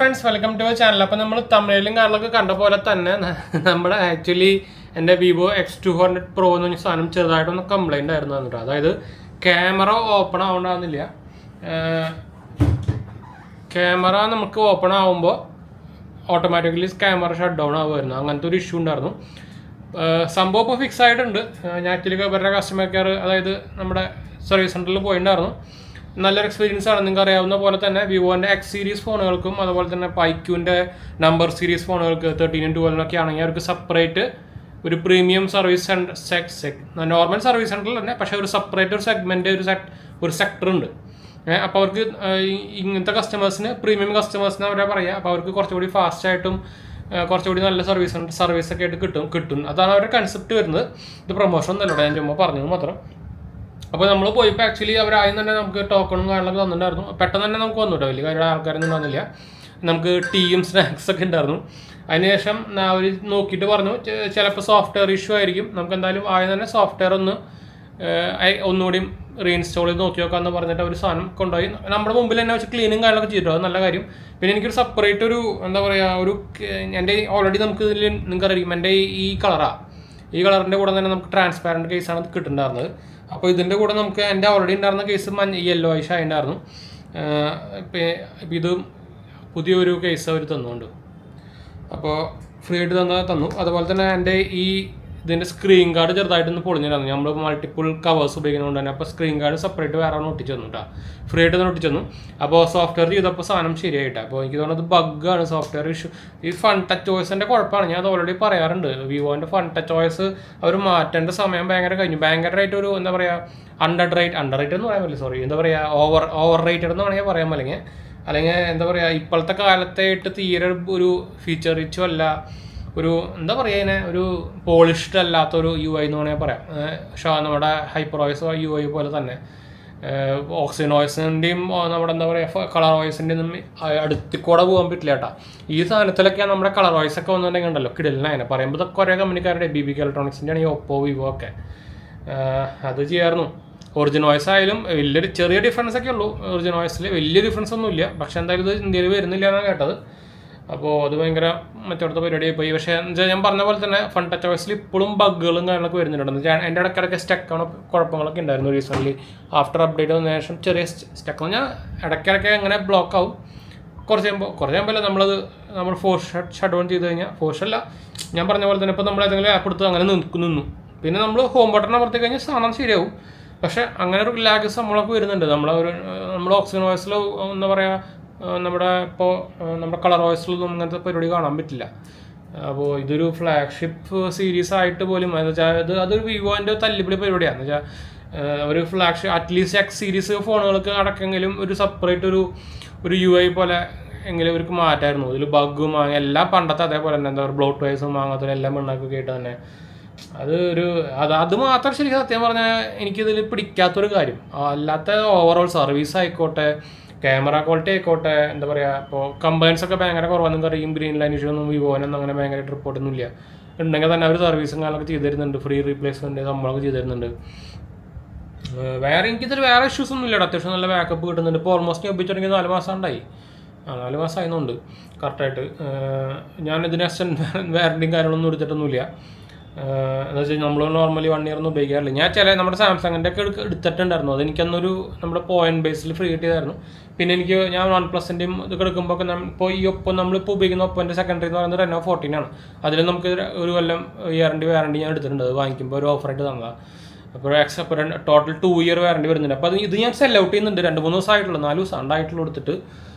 Friends welcome to our channel. അപ്പോൾ നമ്മൾ തമിഴിലും കാര്യങ്ങളൊക്കെ കണ്ട പോലെ തന്നെ നമ്മുടെ ആക്ച്വലി എൻ്റെ വിവോ X200 Pro എന്ന് പറഞ്ഞ സാധനം ചെറുതായിട്ടൊന്ന് കംപ്ലൈൻ്റ് ആയിരുന്നു കേട്ടോ. അതായത് ക്യാമറ ഓപ്പൺ ആവണമെന്നില്ല, ക്യാമറ നമുക്ക് ഓപ്പൺ ആകുമ്പോൾ ഓട്ടോമാറ്റിക്കലി ക്യാമറ ഷട്ട് ഡൗൺ ആവുമായിരുന്നു. അങ്ങനത്തെ ഒരു ഇഷ്യൂ ഉണ്ടായിരുന്നു. സംഭവം ഇപ്പോൾ ഫിക്സ് ആയിട്ടുണ്ട്. ഞാൻ ആക്ച്വലി ഇവരുടെ കസ്റ്റമർ കെയർ, അതായത് നമ്മുടെ സർവീസ് സെൻറ്ററിൽ പോയിട്ടുണ്ടായിരുന്നു. നല്ലൊരു എക്സ്പീരിയൻസ് ആണ്. നിങ്ങൾക്ക് അറിയാവുന്ന പോലെ തന്നെ വിവോൻ്റെ എക്സ് സീരീസ് ഫോണുകൾക്കും അതുപോലെ തന്നെ പൈക്യൂൻ്റെ നമ്പർ സീരീസ് ഫോണുകൾക്ക് 13 12 ആണെങ്കിൽ അവർക്ക് സെപ്പറേറ്റ് ഒരു പ്രീമിയം സർവീസ് നോർമൽ സർവീസ് സെൻറ്ററിൽ തന്നെ, പക്ഷേ ഒരു സെപ്പറേറ്റ് ഒരു സെഗ്മെൻറ്റ് ഒരു സെക്ടർ ഉണ്ട്. അപ്പോൾ അവർക്ക് ഇങ്ങനത്തെ കസ്റ്റമേഴ്സിന് പ്രീമിയം കസ്റ്റമേഴ്സിന് അവരെ പറയുക. അപ്പോൾ അവർക്ക് കുറച്ചുകൂടി ഫാസ്റ്റായിട്ടും കുറച്ചുകൂടി നല്ല സർവീസൊക്കെ ആയിട്ട് കിട്ടും. അതാണ് അവരുടെ കൺസെപ്റ്റ് വരുന്നത്. ഇത് പ്രൊമോഷൻ ഒന്നല്ലോ, ഞാൻ ചുമ്മാ പറഞ്ഞത് മാത്രം. അപ്പോൾ നമ്മൾ പോയപ്പോൾ ആക്ച്വലി അവരാദ്യം തന്നെ നമുക്ക് ടോക്കണും കാര്യങ്ങളൊക്കെ തന്നിട്ടുണ്ടായിരുന്നു. പെട്ടെന്ന് തന്നെ നമുക്ക് വന്നു കേട്ടോ, വലിയ കാര്യം ആൾക്കാരൊന്നും വന്നില്ല. നമുക്ക് ടീയും സ്നാക്സൊക്കെ ഉണ്ടായിരുന്നു. അതിനുശേഷം അവർ നോക്കിയിട്ട് പറഞ്ഞു ചിലപ്പോൾ സോഫ്റ്റ്വെയർ ഇഷ്യൂ ആയിരിക്കും, നമുക്ക് എന്തായാലും ആദ്യം തന്നെ സോഫ്റ്റ്വെയർ ഒന്നുകൂടി റീഇൻസ്റ്റാൾ ചെയ്ത് നോക്കി നോക്കാമെന്ന് പറഞ്ഞിട്ട് ഒരു സാധനം കൊണ്ടുപോയി നമ്മുടെ മുമ്പിൽ തന്നെ വെച്ച് ക്ലീനും കാര്യങ്ങളൊക്കെ ചെയ്തിട്ടോ. അത് നല്ല കാര്യം. പിന്നെ എനിക്കൊരു സെപ്പറേറ്റ് ഒരു എന്താ പറയുക, എൻ്റെ ഓൾറെഡി നമുക്ക് ഇതിൽ നിങ്ങൾക്ക് അറിയാം എൻ്റെ ഈ കളറിൻ്റെ കൂടെ തന്നെ നമുക്ക് ട്രാൻസ്പാരൻറ്റ് കേസാണ് കിട്ടുന്നുണ്ടായിരുന്നത്. അപ്പോൾ ഇതിൻ്റെ കൂടെ നമുക്ക് എൻ്റെ ഓൾറെഡി ഉണ്ടായിരുന്ന കേസ് യെല്ലോ ആയിഷ് ആയിട്ടുണ്ടായിരുന്നു. ഇപ്പം ഇത് പുതിയൊരു കേസ് അവർ തന്നുകൊണ്ട്, അപ്പോൾ ഫ്രീ ആയിട്ട് തന്നു. അതുപോലെ തന്നെ എൻ്റെ ഇതിൻ്റെ സ്ക്രീൻ ഗാർഡ് ചെറുതായിട്ടൊന്ന് പൊളിഞ്ഞിരുന്നു. നമ്മൾ മൾട്ടിപ്പിൾ കവേഴ്സ് ഉപയോഗിക്കുന്നതുകൊണ്ട് തന്നെ. അപ്പോൾ സ്ക്രീൻ ഗാർഡ് സെപ്പറേറ്റ് വേറെ ഒന്ന് ഒട്ടിച്ചു തന്നു കേട്ടോ, ഫ്രീ ആയിട്ട് തന്നെ ഒട്ടിച്ചു തന്നു. അപ്പോൾ സോഫ്റ്റ്വെയർ ചെയ്തപ്പോൾ സാധനം ശരിയായിട്ടാണ്. അപ്പോൾ എനിക്ക് തോന്നുന്നത് ബഗ്ഗാണ് സോഫ്റ്റ്വെയർ ഇഷ്യൂ. ഈ ഫൺ ടച്ച് ഓയിസിൻ്റെ കുഴപ്പമാണ്. ഞാൻ അത് ഓൾറെഡി പറയാറുണ്ട്. വിവോൻ്റെ ഫൺ ടച്ച് ഓയിസ് അവർ മാറ്റേണ്ട സമയം ഭയങ്കരമായിട്ട് ഒരു എന്താ പറയുക അണ്ടർ റേറ്റ് എന്ന് പറയാൻ പറ്റില്ല, സോറി, എന്താ പറയുക ഓവർ റേറ്റഡ് എന്ന് വേണമെങ്കിൽ പറയാൻ അല്ലെങ്കിൽ എന്താ പറയുക ഇപ്പോഴത്തെ കാലത്തായിട്ട് തീരെ ഒരു ഫീച്ചർ റിച്ചും അല്ല, ഒരു എന്താ പറയുക ഇതിനെ ഒരു പോളിഷ്ഡ് അല്ലാത്തൊരു UI എന്ന് വേണമെങ്കിൽ പറയാം. നമ്മുടെ ഹൈപ്പർ ഓയിസ് UI പോലെ തന്നെ ഓക്സിജൻ ഓയിസിൻ്റെയും നമ്മുടെ എന്താ പറയുക കളർ ഓയിസിൻ്റെ ഒന്നും അടുത്ത് കൂടെ പോകാൻ പറ്റില്ല കേട്ടോ. ഈ സാധനത്തിലൊക്കെയാണ് നമ്മുടെ കളർ ഓയിസ് ഒക്കെ വന്നിട്ടുണ്ടെങ്കിൽ ഉണ്ടല്ലോ കിടലിനായനെ പറയുമ്പോൾ ഇതൊക്കെ കുറേ കമ്പനിക്കാരുടെ BBK ഇലക്ട്രോണിക്സിൻ്റെ ആണെങ്കിൽ ഒപ്പോ വിവോ ഒക്കെ അത് ചെയ്യായിരുന്നു. ഒറിജിനൽ വോയിസ് ആയാലും ചെറിയ ഡിഫറൻസ് ഒക്കെ ഉള്ളൂ. ഒറിജിനൽ വോയിസിൽ വലിയ ഡിഫറൻസ് ഒന്നും ഇല്ല. പക്ഷേ എന്തായാലും ഇത് ഇന്ത്യയിൽ വരുന്നില്ല എന്നാണ് കേട്ടത്. അപ്പോൾ അത് ഭയങ്കര മറ്റടുത്ത പരിപാടിയായി പോയി. പക്ഷേ ഞാൻ പറഞ്ഞ പോലെ തന്നെ ഫൺ ടച്ച് വോയിസിൽ ഇപ്പോഴും ബഗ്ഗുകളും കാര്യങ്ങളൊക്കെ വരുന്നുണ്ട്. എൻ്റെ ഇടയ്ക്കിടയ്ക്ക് സ്റ്റക്കാണ് കുഴപ്പങ്ങളൊക്കെ ഉണ്ടായിരുന്നു റീസെൻ്റ്ലി. ആഫ്റ്റർ അപ്ഡേറ്റ് വന്നതിന് ശേഷം ചെറിയ സ്റ്റക്ക് എന്ന് പറഞ്ഞാൽ ഇടയ്ക്കിടയ്ക്ക് അങ്ങനെ ബ്ലോക്ക് ആവും. കുറച്ച് കഴിയുമ്പോൾ നമ്മൾ ഫോഴ്സ് ഷട്ട് ഡൗൺ ചെയ്ത് കഴിഞ്ഞാൽ ഫോഴ്സല്ല, ഞാൻ പറഞ്ഞ പോലെ തന്നെ ഇപ്പോൾ നമ്മൾ ഏതെങ്കിലും ആപ്പ് എടുത്ത് അങ്ങനെ നിന്നു പിന്നെ നമ്മൾ ഹോം ബട്ടൺ അമർത്തി കഴിഞ്ഞാൽ സാധനം ശരിയാവും. പക്ഷേ അങ്ങനെ ഒരു ലാഗ് സംഭവമൊക്കെ വരുന്നുണ്ട്. നമ്മൾ ഓക്സിജൻ വോയിസിൽ എന്താ പറയുക നമ്മുടെ കളർ വോയിസിലൊന്നും അങ്ങനത്തെ പരിപാടി കാണാൻ പറ്റില്ല. അപ്പോൾ ഇതൊരു ഫ്ലാഗ്ഷിപ്പ് സീരീസ് ആയിട്ട് പോലും അതൊരു വിവോൻ്റെ തല്ലിപ്പൊളി പരിപാടിയാണ്. എന്ന് വെച്ചാൽ ഒരു ഫ്ലാഗ്ഷിപ്പ് അറ്റ്ലീസ്റ്റ് X സീരീസ് ഫോണുകൾക്ക് അടക്കെങ്കിലും ഒരു സെപ്പറേറ്റ് ഒരു UI പോലെ എങ്കിലും ഇവർക്ക് മാറ്റായിരുന്നു. ഇതിൽ ബഗ്ഗും എല്ലാം പണ്ടത്തെ അതേപോലെ തന്നെ എന്താ പറയുക ബ്ലോട്ട് വൈസും അങ്ങനത്തെ എല്ലാം മണ്ണൊക്കെ കേട്ട് തന്നെ അത് മാത്രം ശരിക്കും സത്യം പറഞ്ഞാൽ എനിക്കിതിൽ പിടിക്കാത്തൊരു കാര്യം. അല്ലാത്ത ഓവറോൾ സർവീസ് ആയിക്കോട്ടെ, ക്യാമറ ക്വാളിറ്റി ആയിക്കോട്ടെ, എന്താ പറയുക ഇപ്പോൾ കംപ്ലൈൻസ് ഒക്കെ ഭയങ്കര കുറവാണ്. നിങ്ങൾക്ക് അറിയും ഗ്രീൻ ലൈൻ ഇഷ്യൂ ഒന്നും വിവോനൊന്നും അങ്ങനെ ഭയങ്കരമായിട്ട് റിപ്പോർട്ടൊന്നും ഇല്ല. ഉണ്ടെങ്കിൽ തന്നെ അവർ സർവീസും കാര്യങ്ങളൊക്കെ ചെയ്ത് തരുന്നുണ്ട്, ഫ്രീ റീപ്ലേസ്മെൻറ്റ് സംഭവമൊക്കെ ചെയ്ത് തരുന്നുണ്ട്. എനിക്കിതിൽ വേറെ ഇഷ്യൂസ് ഒന്നും ഇല്ല. അത്യാവശ്യം നല്ല ബാക്കപ്പ് കിട്ടുന്നുണ്ട്. ഇപ്പോൾ ഓൾമോസ്റ്റ് ഞാൻ ഉപയോഗിച്ചിട്ടുണ്ടെങ്കിൽ 4 മാസം ഉണ്ടായി. 4 മാസം ആയിരുന്നുണ്ട് കറക്റ്റായിട്ട്. ഞാനിതിന് വാറണ്ടിയും കാര്യങ്ങളൊന്നും എടുത്തിട്ടൊന്നുമില്ല. എന്ന് വെച്ചാൽ നമ്മൾ നോർമലി 1 ഇയർ ഒന്നും ഉപയോഗിക്കാറില്ല. ഞാൻ നമ്മുടെ സാംസങ്ങിൻ്റെ ഒക്കെ എടുത്തിട്ടുണ്ടായിരുന്നു. അതെനിക്കന്നൊരു നമ്മുടെ പോയിന്റ് ബേസിൽ ഫ്രീ കിട്ടിയതായിരുന്നു. പിന്നെ ഞാൻ OnePlusൻ്റെയും ഇതൊക്കെ എടുക്കുമ്പോൾ ഒക്കെ ഇപ്പോൾ ഈ ഒപ്പം നമ്മളിപ്പോൾ ഉപയോഗിക്കുന്ന ഒപ്പൻ്റെ സെക്കൻഡറി എന്ന് പറയുന്നത് Reno 14 ആണ്. അതിൽ നമുക്ക് ഒരു കൊല്ലം വാറണ്ടി ഞാൻ എടുത്തിട്ടുണ്ട്. അത് വാങ്ങിക്കുമ്പോൾ ഒരു ഓഫറായിട്ട് തന്നതാണ്. അപ്പോൾ ടോട്ടൽ 2 ഇയർ വാറണ്ടി വരുന്നുണ്ട്. അപ്പോൾ ഇത് ഞാൻ സെൽ ഔട്ട് ചെയ്യുന്നുണ്ട്. 2-3 ദിവസമായിട്ടുള്ളൂ, 4 ദിവസം ഉണ്ടായിട്ടുള്ളൂ എടുത്തിട്ട്.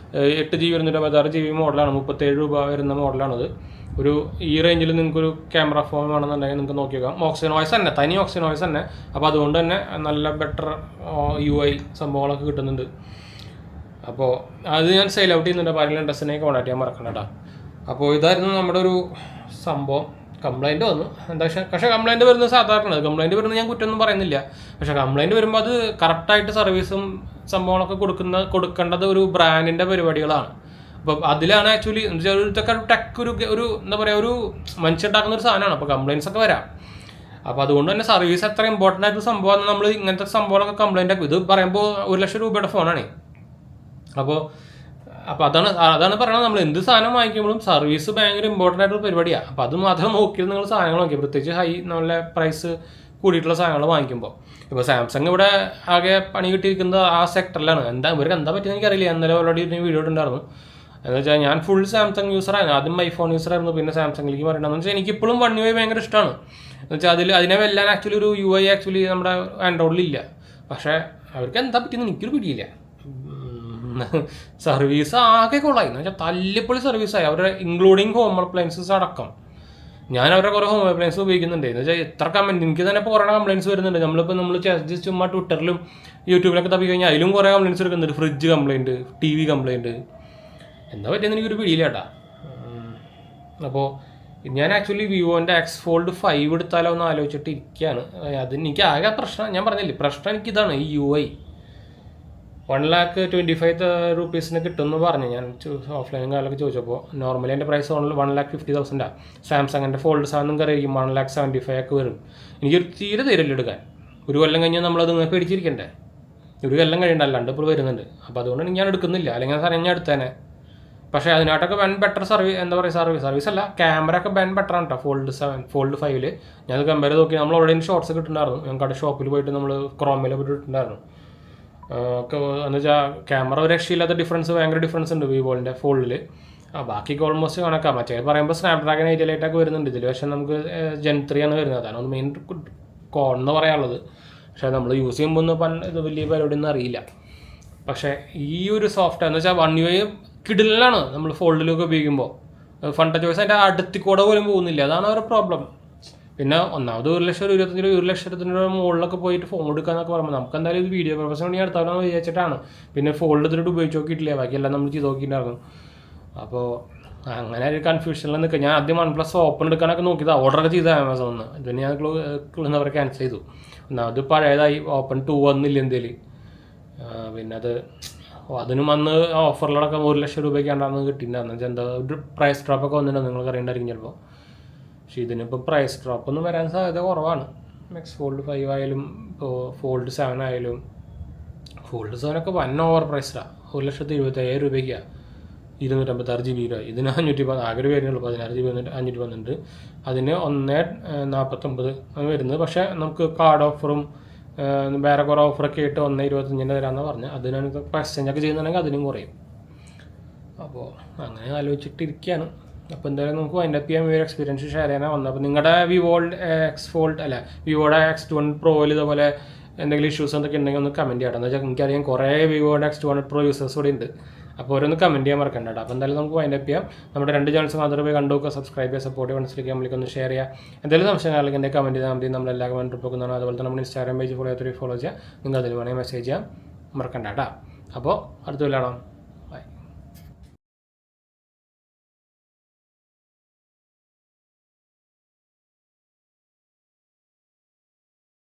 8GB വരുന്നുണ്ട്, 16GB മോഡലാണ്, 37 രൂപ വരുന്ന മോഡലാണത്. ഈ റേഞ്ചിൽ നിങ്ങൾക്കൊരു ക്യാമറ ഫോൺ വേണമെന്നുണ്ടെങ്കിൽ നിങ്ങൾക്ക് നോക്കി നോക്കാം. ഓക്സിജൻ വോയിസ് തന്നെ, തനി ഓക്സിജൻ വോയിസ് തന്നെ. അപ്പോൾ അതുകൊണ്ട് തന്നെ നല്ല ബെറ്റർ UI സംഭവങ്ങളൊക്കെ കിട്ടുന്നുണ്ട്. അപ്പോൾ അത് ഞാൻ സെയിൽ ഔട്ട് ചെയ്യുന്നുണ്ട്. ആരെങ്കിലും ഇൻട്രസ്റ്റിനെ കോൺടാക്ട് ചെയ്യാൻ മറക്കണം കേട്ടോ. അപ്പോൾ ഇതായിരുന്നു നമ്മുടെ ഒരു സംഭവം. കംപ്ലൈൻറ്റ് വന്നു പക്ഷേ കംപ്ലൈൻറ്റ് വരുന്നത് സാധാരണ. കംപ്ലൈൻറ്റ് വരുന്നത് ഞാൻ കുറ്റമൊന്നും പറയുന്നില്ല. പക്ഷേ കംപ്ലൈൻറ്റ് വരുമ്പോൾ അത് കറക്റ്റായിട്ട് സർവീസും സംഭവങ്ങളൊക്കെ കൊടുക്കേണ്ടത് ഒരു ബ്രാൻഡിൻ്റെ പരിപാടികളാണ്. അപ്പോൾ അതിലാണ് ആക്ച്വലി ഇതൊക്കെ ടെക് ഒരു എന്താ പറയുക ഒരു മനുഷ്യണ്ടാക്കുന്ന ഒരു സാധനമാണ്. അപ്പോൾ കംപ്ലയിൻസ് ഒക്കെ വരാം. അപ്പോൾ അതുകൊണ്ട് തന്നെ സർവീസ് എത്ര ഇമ്പോർട്ടൻ്റ് ആയിട്ട് സംഭവമാണ്. നമ്മൾ ഇങ്ങനത്തെ സംഭവങ്ങളൊക്കെ കംപ്ലയിൻ്റ് ആക്കും. ഇത് പറയുമ്പോൾ 1 ലക്ഷം രൂപയുടെ ഫോണാണ്. അപ്പോൾ അപ്പോൾ അതാണ് പറയുന്നത്, നമ്മൾ എന്ത് സാധനം വാങ്ങിക്കുമ്പോഴും സർവീസ് ഭയങ്കര ഇമ്പോർട്ടൻ്റ് ആയിട്ടൊരു പരിപാടിയാണ്. അപ്പോൾ അത് മാത്രം നോക്കിയിട്ട് നിങ്ങൾ സാധനങ്ങൾ നോക്കി, പ്രത്യേകിച്ച് നല്ല പ്രൈസ് കൂടിയിട്ടുള്ള സാധനങ്ങൾ വാങ്ങിക്കുമ്പോൾ. ഇപ്പോൾ സാംസങ് ഇവിടെ ആകെ പണി കിട്ടിയിരിക്കുന്നത് ആ സെക്ടറിലാണ്. ഇവർക്ക് എന്താ പറ്റിയെന്ന് എനിക്കറിയില്ല. ഇന്നലെ ഓൾറെഡി വീഡിയോ ഉണ്ടായിരുന്നു. എന്ന് വെച്ചാൽ ഞാൻ ഫുൾ സാംസങ് യൂസറായിരുന്നു. ആദ്യം ഐഫോൺ യൂസറായിരുന്നു, പിന്നെ സാംസങ്ങിലേക്ക് മാറിയിട്ടുണ്ടെന്ന് വെച്ചാൽ എനിക്കിപ്പോഴും One UI ഭയങ്കര ഇഷ്ടമാണ്. എന്ന് വെച്ചാൽ അതിനെ വെല്ലാൻ ആക്ച്വലി ഒരു UI ആക്ച്വലി നമ്മുടെ ആൻഡ്രോയിഡിലില്ല. പക്ഷേ അവർക്ക് എന്താ പറ്റിയെന്ന് എനിക്കൊരു പിടിയില്ല. സർവീസ് ആകെ കൊള്ളായി എന്ന് വെച്ചാൽ തല്ലിപ്പൊളി സർവീസായി, അവരുടെ ഇൻക്ലൂഡിങ് ഹോം അപ്ലയൻസസ് അടക്കം. ഞാൻ അവരുടെ കുറേ ഹോം അപ്ലയൻസ് ഉപയോഗിക്കുന്നുണ്ട്. എന്ന് വെച്ചാൽ എത്ര കമൻറ്റ് എനിക്ക് തന്നെ കുറേ കംപ്ലയിൻസ് വരുന്നുണ്ട്. നമ്മൾ ജസ്റ്റ് ചുമ്മാ ട്വിറ്ററിലും യൂട്യൂബിലൊക്കെ തപ്പി കഴിഞ്ഞാൽ അതിലും കുറേ കംപ്ലയിൻസ് എടുക്കുന്നുണ്ട്. Fridge complaint, TV complaint. എന്താ പറ്റിയെന്ന് എനിക്കൊരു പിടിയില്ല കേട്ടാ. അപ്പോൾ ഞാൻ ആക്ച്വലി വിവോൻ്റെ X Fold 5 എടുത്താലോ എന്ന് ആലോചിച്ചിട്ട് ഇരിക്കുകയാണ്. എനിക്ക് ആകെ പ്രശ്നം ഞാൻ പറഞ്ഞില്ലേ, പ്രശ്നം എനിക്കിതാണ് ഈ UI. 1,25,000 കിട്ടുമെന്ന് പറഞ്ഞു ഞാൻ ഓഫ്ലൈൻ കാലൊക്കെ ചോദിച്ചപ്പോൾ. നോർമലി എൻ്റെ പ്രൈസ് 1,50,000. സാംസങ്ങിൻ്റെ ഫോൾഡ് 7 നിങ്ങൾക്ക് അറിയാം 1,75,000 ഒക്കെ വരും. എനിക്കൊരു തീരെ തരില്ല എടുക്കാൻ. ഒരു കൊല്ലം കഴിഞ്ഞാൽ നമ്മളത് പേടിച്ചിരിക്കണ്ടേ. ഒരു കൊല്ലം കഴിയണ്ടല്ലാണ്ട് ഇപ്പോൾ വരുന്നുണ്ട്. അപ്പോൾ അതുകൊണ്ട് ഞാൻ എടുക്കുന്നില്ല. അല്ലെങ്കിൽ സാധനം ഞാൻ എടുത്തേനെ. പക്ഷേ അതിനായിട്ടൊക്കെ ബെറ്റർ സർവീസ് അല്ല, ക്യാമറ ഒക്കെ ബെറ്റർ ആണ് കേട്ടോ. ഫോൾഡ് 5 ഞാൻ കമ്പയർ ചെയ്ത് നോക്കി. നമ്മൾ ഓൾറെഡി ഷോർട്സ് കിട്ടുന്നുണ്ടായിരുന്നു. ഞങ്ങൾക്ക് ഷോപ്പിൽ പോയിട്ട് നമ്മൾ ക്രോമിൽ പോയിട്ട് ഇട്ടിട്ടുണ്ടായിരുന്നു. എന്ന് വെച്ചാൽ ക്യാമറ ഒരു രക്ഷയില്ലാത്ത ഭയങ്കര ഡിഫറൻസ് ഉണ്ട് വിവോൻ്റെ ഫോൾഡിൽ. ബാക്കിയൊക്കെ ഓൾമോസ്റ്റ് കണക്കാം. മറ്റേ പറയുമ്പോൾ സ്നാപ്ഡ്രാഗൺ 8 വരുന്നുണ്ട് ഇതിൽ. പക്ഷേ നമുക്ക് Gen 3 ആണ് വരുന്നത്. അതാണ് മെയിൻ കോൺ എന്ന് പറയാനുള്ളത്. പക്ഷേ നമ്മൾ യൂസ് ചെയ്യുമ്പോൾ ഇത് വലിയ പരിപാടിയൊന്നും അറിയില്ല. പക്ഷേ ഈ ഒരു സോഫ്റ്റ്വെയർ എന്ന് വെച്ചാൽ One UI കിടിലാണ് നമ്മൾ ഫോൾഡിലൊക്കെ ഉപയോഗിക്കുമ്പോൾ. ഫണ്ട് ചോയ്സ് അതിൻ്റെ അടുത്ത് കൂടെ പോലും പോകുന്നില്ല. അതാണ് ഒരു പ്രോബ്ലം. പിന്നെ ഒന്നാമത് 1,25,000 മുകളിലൊക്കെ പോയിട്ട് ഫോൺ എടുക്കാന്നൊക്കെ പറയുമ്പോൾ നമുക്ക് എന്തായാലും ഇത് വീഡിയോ പർപ്പസിന് വേണ്ടി എടുത്താലെന്ന് വിചാരിച്ചിട്ടാണ്. പിന്നെ ഫോൾഡ് ഇതിലോട്ട് ഉപയോഗിച്ച് നോക്കിയിട്ടില്ല, ബാക്കിയെല്ലാം നമ്മൾ ചെയ്ത് നോക്കിയിട്ടുണ്ടായിരുന്നു. അപ്പോൾ അങ്ങനെ ഒരു കൺഫ്യൂഷനിൽ നിൽക്കുക. ഞാൻ ആദ്യം OnePlus ഓപ്പൺ എടുക്കാനൊക്കെ നോക്കിയത്, ഓർഡറൊക്കെ ചെയ്ത് ആമസോണിൽ. ഇതിന് ഞാൻ എന്താ പറയുക ക്യാൻസൽ ചെയ്തു. ഒന്നാമത് പഴയതായി ഓപ്പൺ 2 വന്നില്ല എന്തെങ്കിലും. പിന്നെ അതിനും അന്ന് ഓഫറിലടക്കം 1,00,000 രൂപയ്ക്കാണ്ടാന്ന് കിട്ടിയിട്ടുണ്ടായിരുന്നു. എന്താ ഒരു പ്രൈസ് ഡ്രോപ്പൊക്കെ വന്നിട്ടുണ്ടോ നിങ്ങൾക്ക് അറിയേണ്ടായിരിക്കും ചിലപ്പോൾ. പക്ഷേ ഇതിനിപ്പോൾ പ്രൈസ് ഡ്രോപ്പൊന്നും വരാൻ സാധ്യത കുറവാണ്. X Fold 5 ആയാലും ഇപ്പോൾ Fold 7 ആയാലും. Fold 7 ഒക്കെ വൻ ഓവർ പ്രൈസ്ഡാണ്. 1,75,000 രൂപയ്ക്കാണ് 256 GB. ഇതിന് 510 ആകെ ഒരു വരുന്നുള്ളൂ. 16 GB 512. അതിന് 1,49 വരുന്നത്. പക്ഷേ നമുക്ക് കാർഡ് ഓഫറും വേറെ കുറേ ഓഫറൊക്കെ ആയിട്ട് 1,25 തരാമെന്ന് പറഞ്ഞ് അതിനാണ് എക്സ്ചേഞ്ച് ഒക്കെ ചെയ്യുന്നുണ്ടെങ്കിൽ അതിനും കുറയും. അപ്പോൾ അങ്ങനെ ആലോചിച്ചിട്ടിരിക്കുകയാണ്. അപ്പോൾ എന്തായാലും നമുക്ക് വൈൻഡപ്പ് ചെയ്യാൻ ഒരു എക്സ്പീരിയൻസ് ഷെയർ ചെയ്യാനാണ് വന്നത്. അപ്പോൾ നിങ്ങളുടെ വിവോയുടെ X200 Proയിൽ ഇതുപോലെ എന്തെങ്കിലും ഇഷ്യൂസ് എന്തൊക്കെ ഉണ്ടെങ്കിൽ ഒന്ന് കമൻറ്റ് ചെയ്യണം. എന്ന് വെച്ചാൽ എനിക്കറിയാം കുറേ വിവോയുടെ X200 Pro യൂസേഴ്സ് കൂടെ ഉണ്ട്. അപ്പോൾ ഓരോന്ന് കമൻറ്റ് ചെയ്യാൻ മറക്കണ്ട കേട്ടോ. അപ്പോൾ എന്തായാലും നമുക്ക് വൈൻഡപ്പ് ചെയ്യാം. നമ്മുടെ 2 ചാനൽസ് മാത്രമേ പോയി കണ്ടുനോക്കുക, സബ്സ്ക്രൈബ് ചെയ്യുക, സപ്പോർട്ട് ചെയ്യുക, മനസ്സിലേക്ക് നമ്മളിക്കൊന്ന് ഷെയർ ചെയ്യുക. എന്തെങ്കിലും സംശയങ്ങൾ എൻ്റെ കമൻറ്റ് ചെയ്താൽ മതി. നമ്മളെല്ലാ കമൻറ്റ് പോകുന്നതാണ്. അതുപോലെ തന്നെ നമ്മുടെ Instagram പേജ് ഫോളോ ചെയ്യുക. നിങ്ങൾ അതിൽ വേണമെങ്കിൽ മെസ്സേജ് ചെയ്യാൻ മറക്കണ്ട കേട്ടോ. അപ്പോൾ അടുത്ത കൊല്ലം കാണാം.